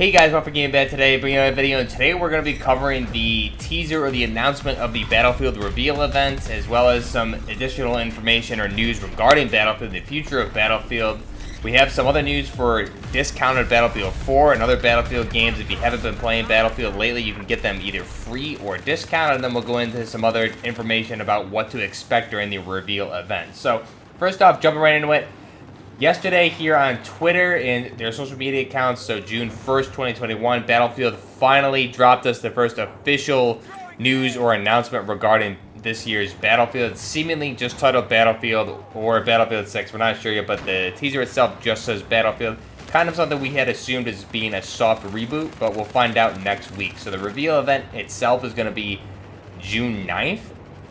Hey guys, welcome for Game Bad today, bringing out a video, and today we're going to be covering the teaser or the announcement of the Battlefield reveal event, as well as some additional information or news regarding Battlefield, the future of Battlefield. We have some other news for discounted Battlefield 4 and other Battlefield games. If you haven't been playing Battlefield lately, you can get them either free or discounted, and then we'll go into some other information about what to expect during the reveal event. So, first off, jumping right into it. Yesterday here on Twitter and their social media accounts, so June 1st, 2021, Battlefield finally dropped us the first official news or announcement regarding this year's Battlefield. It's seemingly just titled Battlefield or Battlefield 6, we're not sure yet, but the teaser itself just says Battlefield. Kind of something we had assumed as being a soft reboot, but we'll find out next week. So the reveal event itself is going to be June 9th,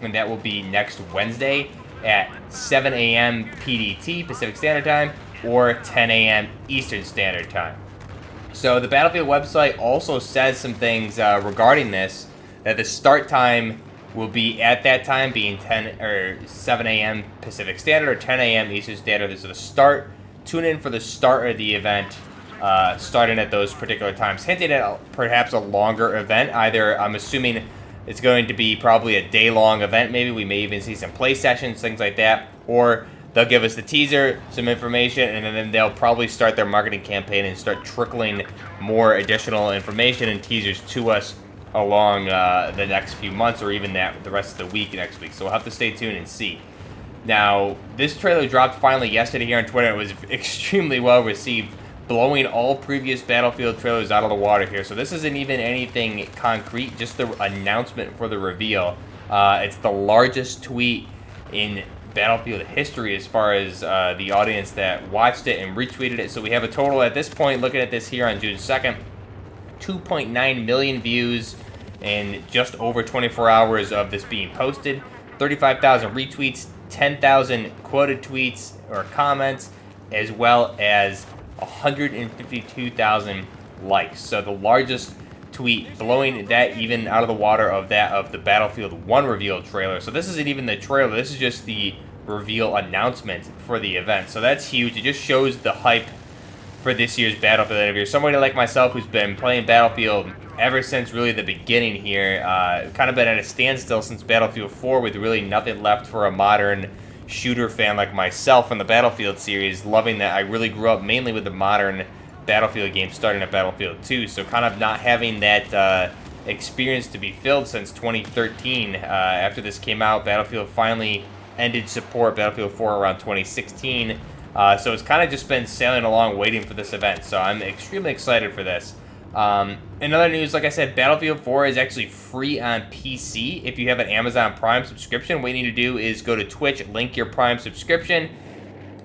and that will be next Wednesday at 7 a.m. PDT, Pacific Standard Time, or 10 a.m. Eastern Standard Time. So the Battlefield website also says some things regarding this, that the start time will be at that time, being 10 or 7 a.m. Pacific Standard or 10 a.m. Eastern Standard. This is the start. Tune in for the start of the event, starting at those particular times, hinting at perhaps a longer event. Either, I'm assuming, it's going to be probably a day-long event, maybe. We may even see some play sessions, things like that. Or they'll give us the teaser, some information, and then they'll probably start their marketing campaign and start trickling more additional information and teasers to us along the next few months, or even the rest of the week next week. So we'll have to stay tuned and see. Now, this trailer dropped finally yesterday here on Twitter. It was extremely well received, blowing all previous Battlefield trailers out of the water here. So this isn't even anything concrete, just the announcement for the reveal. It's the largest tweet in Battlefield history as far as the audience that watched it and retweeted it. So we have a total at this point, looking at this here on June 2nd, 2.9 million views in just over 24 hours of this being posted, 35,000 retweets, 10,000 quoted tweets or comments, as well as 152,000 likes. So the largest tweet, blowing that even out of the water of the Battlefield 1 reveal trailer. So this isn't even the trailer, this is just the reveal announcement for the event. So that's huge. It just shows the hype for this year's Battlefield. And if you're somebody like myself who's been playing Battlefield ever since really the beginning here, kind of been at a standstill since Battlefield 4 with really nothing left for a modern shooter fan like myself in the Battlefield series, loving that. I really grew up mainly with the modern Battlefield games, starting at Battlefield 2, so kind of not having that experience to be filled since 2013. After this came out, Battlefield finally ended support, Battlefield 4 around 2016, so it's kind of just been sailing along waiting for this event, so I'm extremely excited for this. In other news, like I said, Battlefield 4 is actually free on PC. If you have an Amazon Prime subscription, what you need to do is go to Twitch, link your Prime subscription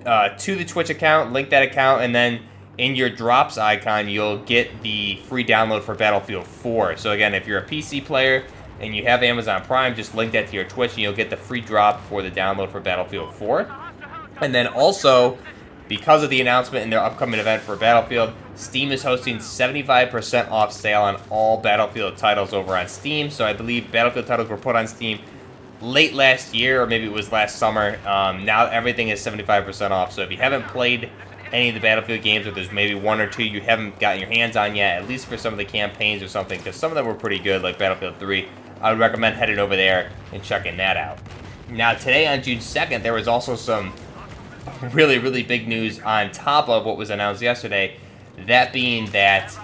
to the Twitch account, link that account, and then in your drops icon, you'll get the free download for Battlefield 4. So again, if you're a PC player and you have Amazon Prime, just link that to your Twitch and you'll get the free drop for the download for Battlefield 4. And then also, because of the announcement in their upcoming event for Battlefield, Steam is hosting 75% off sale on all Battlefield titles over on Steam. So I believe Battlefield titles were put on Steam late last year, or maybe it was last summer. Now everything is 75% off. So if you haven't played any of the Battlefield games, or there's maybe one or two you haven't gotten your hands on yet, at least for some of the campaigns or something, because some of them were pretty good, like Battlefield 3, I would recommend heading over there and checking that out. Now today on June 2nd, there was also some really, really big news on top of what was announced yesterday, that being that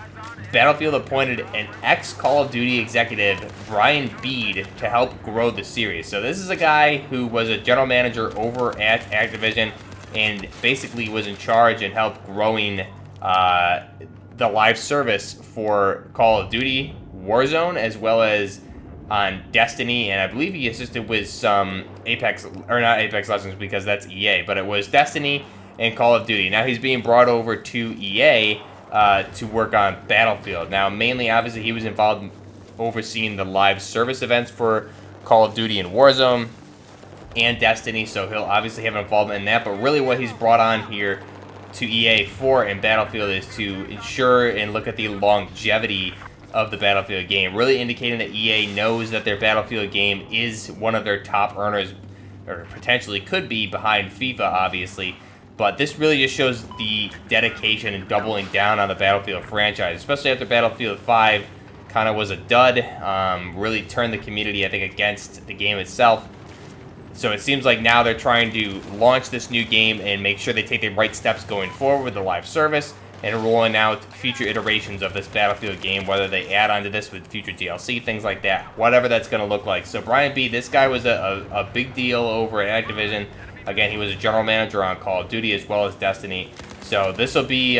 Battlefield appointed an ex-Call of Duty executive, Byron Beede, to help grow the series. So this is a guy who was a general manager over at Activision and basically was in charge and helped growing the live service for Call of Duty Warzone, as well as on Destiny, and I believe he assisted with some Apex, or not Apex Legends because that's EA, but it was Destiny and Call of Duty. Now he's being brought over to EA to work on Battlefield. Now mainly, obviously, he was involved in overseeing the live service events for Call of Duty and Warzone and Destiny, so he'll obviously have an involvement in that, but really what he's brought on here to EA for in Battlefield is to ensure and look at the longevity of the Battlefield game, really indicating that EA knows that their Battlefield game is one of their top earners, or potentially could be, behind FIFA, obviously, But this really just shows the dedication and doubling down on the Battlefield franchise, especially after Battlefield 5 kind of was a dud. Really turned the community, I think, against the game itself. So it seems like now they're trying to launch this new game and make sure they take the right steps going forward with the live service and rolling out future iterations of this Battlefield game, whether they add onto this with future DLC, things like that, whatever that's going to look like. So Byron Beede, this guy was a big deal over at Activision. Again, he was a general manager on Call of Duty as well as Destiny. So this will be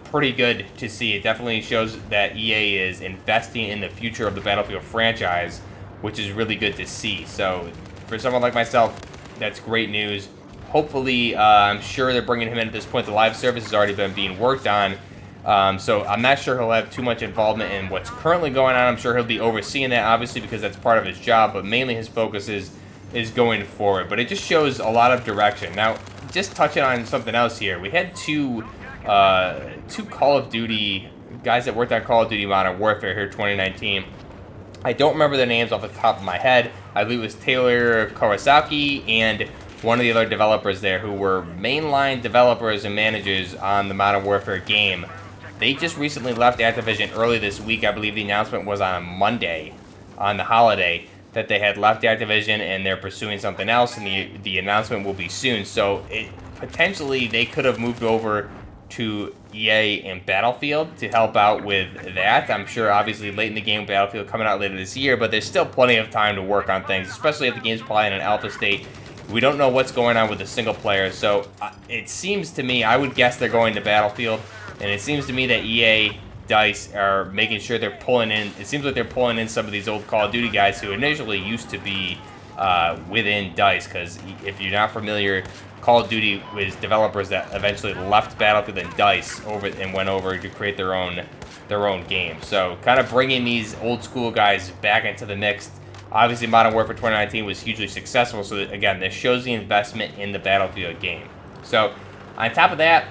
pretty good to see. It definitely shows that EA is investing in the future of the Battlefield franchise, which is really good to see. So for someone like myself, that's great news. Hopefully, I'm sure they're bringing him in at this point. The live service has already been being worked on. So I'm not sure he'll have too much involvement in what's currently going on. I'm sure he'll be overseeing that, obviously, because that's part of his job. But mainly his focus is going forward. But it just shows a lot of direction. Now, just touching on something else here. We had two Call of Duty guys that worked on Call of Duty Modern Warfare here 2019. I don't remember their names off the top of my head. I believe it was Taylor Kawasaki and one of the other developers there who were mainline developers and managers on the Modern Warfare game. They just recently left Activision early this week. I believe the announcement was on Monday, on the holiday, that they had left Activision and they're pursuing something else, and the announcement will be soon. So potentially they could have moved over to EA and Battlefield to help out with that. I'm sure obviously late in the game, Battlefield coming out later this year, but there's still plenty of time to work on things, especially if the game's probably in an alpha state. We don't know what's going on with the single player, so it seems to me, I would guess they're going to Battlefield, and it seems to me that EA, DICE are making sure they're pulling in, it seems like they're pulling in some of these old Call of Duty guys who initially used to be within DICE, because if you're not familiar, Call of Duty was developers that eventually left Battlefield and DICE and went over to create their own game. So kind of bringing these old school guys back into the mix. Obviously, Modern Warfare 2019 was hugely successful, so again, this shows the investment in the Battlefield game. So, on top of that,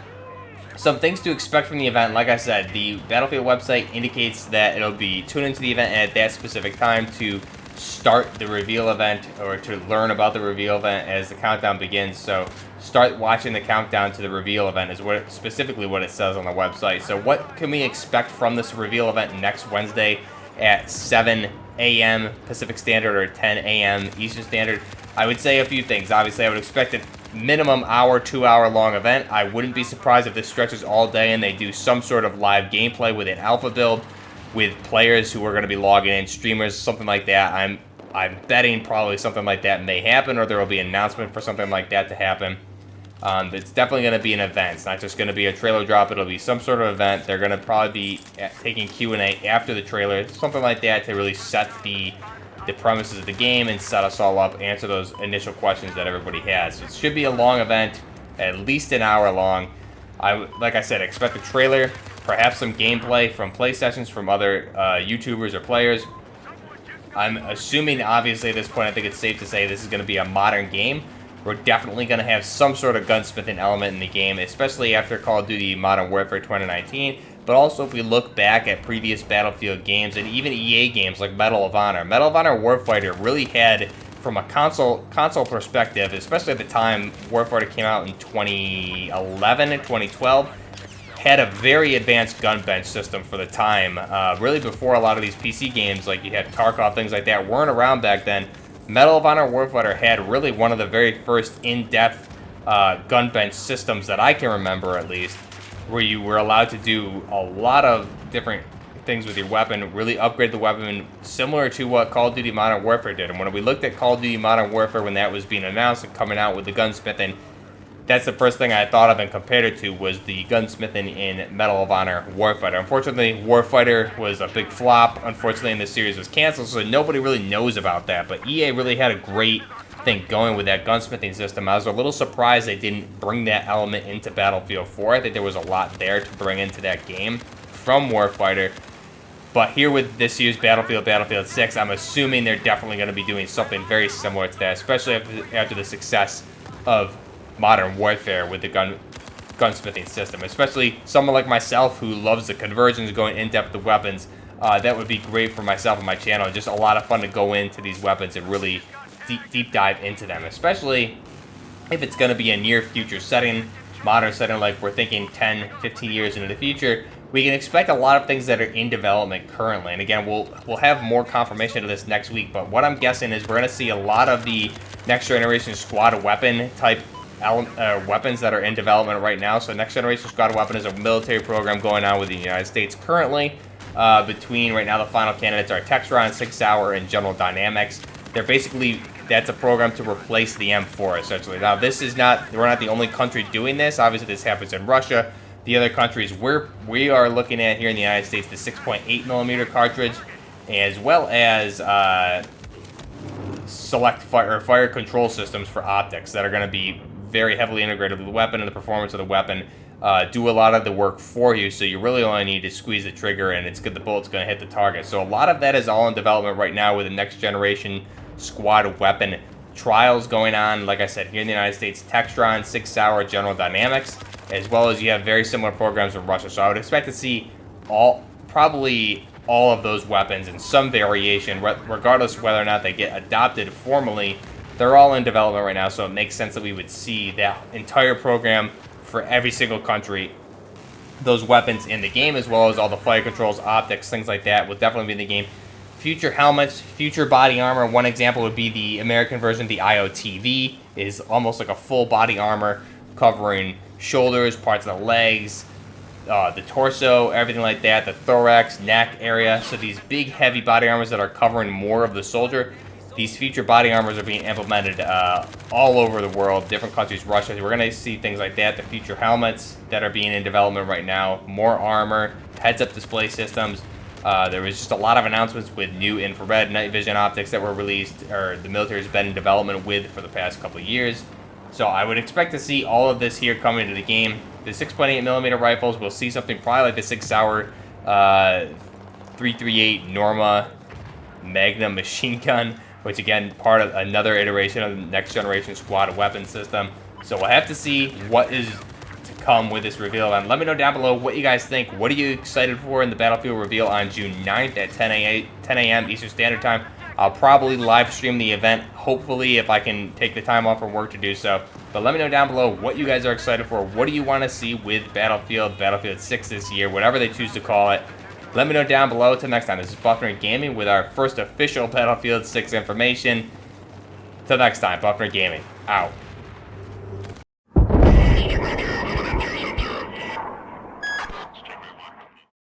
some things to expect from the event. Like I said, the Battlefield website indicates that it'll be tuned into the event at that specific time to start the reveal event, or to learn about the reveal event as the countdown begins. So, start watching the countdown to the reveal event is specifically what it says on the website. So, what can we expect from this reveal event next Wednesday at 7 a.m. Pacific Standard or 10 a.m. Eastern Standard? I would say a few things. Obviously, I would expect a minimum hour, 2-hour long event. I wouldn't be surprised if this stretches all day and they do some sort of live gameplay with an alpha build with players who are going to be logging in, streamers, something like that. I'm betting probably something like that may happen, or there will be an announcement for something like that to happen. It's definitely going to be an event. It's not just going to be a trailer drop. It'll be some sort of event. They're going to probably be taking Q&A after the trailer, something like that, to really set the premises of the game and set us all up, answer those initial questions that everybody has. It should be a long event, at least an hour long. Like I said, expect a trailer, perhaps some gameplay from play sessions from other YouTubers or players. I'm assuming, obviously, at this point, I think it's safe to say this is going to be a modern game. We're definitely going to have some sort of gunsmithing element in the game, especially after Call of Duty Modern Warfare 2019. But also, if we look back at previous Battlefield games and even EA games like Medal of Honor Warfighter really had, from a console perspective, especially at the time Warfighter came out in 2011 and 2012, had a very advanced gun bench system for the time. Really before a lot of these PC games, like you had Tarkov, things like that, weren't around back then. Medal of Honor Warfighter had really one of the very first in-depth gun bench systems that I can remember, at least, where you were allowed to do a lot of different things with your weapon, really upgrade the weapon, similar to what Call of Duty Modern Warfare did. And when we looked at Call of Duty Modern Warfare when that was being announced and coming out with the gunsmithing, that's the first thing I thought of and compared it to was the gunsmithing in Medal of Honor Warfighter. Unfortunately, Warfighter was a big flop. Unfortunately, the series was canceled, so nobody really knows about that. But EA really had a great thing going with that gunsmithing system. I was a little surprised they didn't bring that element into Battlefield 4. I think there was a lot there to bring into that game from Warfighter. But here with this year's Battlefield 6, I'm assuming they're definitely going to be doing something very similar to that, especially after the success of Modern Warfare with the gunsmithing system. Especially someone like myself who loves the conversions, going in-depth with weapons. That would be great for myself and my channel. Just a lot of fun to go into these weapons and really deep dive into them, especially if it's going to be a near future setting. modern setting, like we're thinking 10, 15 years into the future, we can expect a lot of things that are in development currently. And again, we'll have more confirmation of this next week, but what I'm guessing is we're going to see a lot of the next generation squad weapon type weapons that are in development right now. So next generation squad weapon is a military program going on with the United States currently. Between right now, the final candidates are Textron, 6 Hour, and General Dynamics. They're basically, that's a program to replace the M4 essentially. Now this is not, we're not the only country doing this. Obviously this happens in Russia. The other countries we are looking at here in the United States, the 6.8mm cartridge, as well as select fire control systems for optics that are going to be very heavily integrated with the weapon, and the performance of the weapon do a lot of the work for you. So you really only need to squeeze the trigger, and it's good. The bullet's going to hit the target. So a lot of that is all in development right now with the next generation squad weapon trials going on. Like I said, here in the United States, Textron, 6 Hour, General Dynamics, as well as you have very similar programs in Russia. So I would expect to see probably all of those weapons in some variation, regardless of whether or not they get adopted formally. They're all in development right now, so it makes sense that we would see that entire program for every single country, those weapons in the game, as well as all the fire controls, optics, things like that will definitely be in the game. Future helmets, future body armor. One example would be the American version, the IOTV, is almost like a full body armor covering shoulders, parts of the legs, the torso, everything like that, the thorax, neck area. So these big, heavy body armors that are covering more of the soldier. These future body armors are being implemented all over the world, different countries, Russia. We're going to see things like that, the future helmets that are being in development right now, more armor, heads-up display systems. There was just a lot of announcements with new infrared night vision optics that were released, or the military's been in development with for the past couple of years. So I would expect to see all of this here come into the game. The 6.8mm rifles, we'll see something probably like the 6 Hour 338 Norma Magnum machine gun, which again, part of another iteration of the next generation squad weapon system. So we'll have to see what is to come with this reveal. And let me know down below what you guys think. What are you excited for in the Battlefield reveal on June 9th at 10 a.m. Eastern Standard Time? I'll probably live stream the event, hopefully, if I can take the time off from work to do so. But let me know down below what you guys are excited for. What do you want to see with Battlefield 6 this year, whatever they choose to call it. Let me know down below. Until next time, this is Buffner Gaming with our first official Battlefield 6 information. Till next time, Buffner Gaming, out.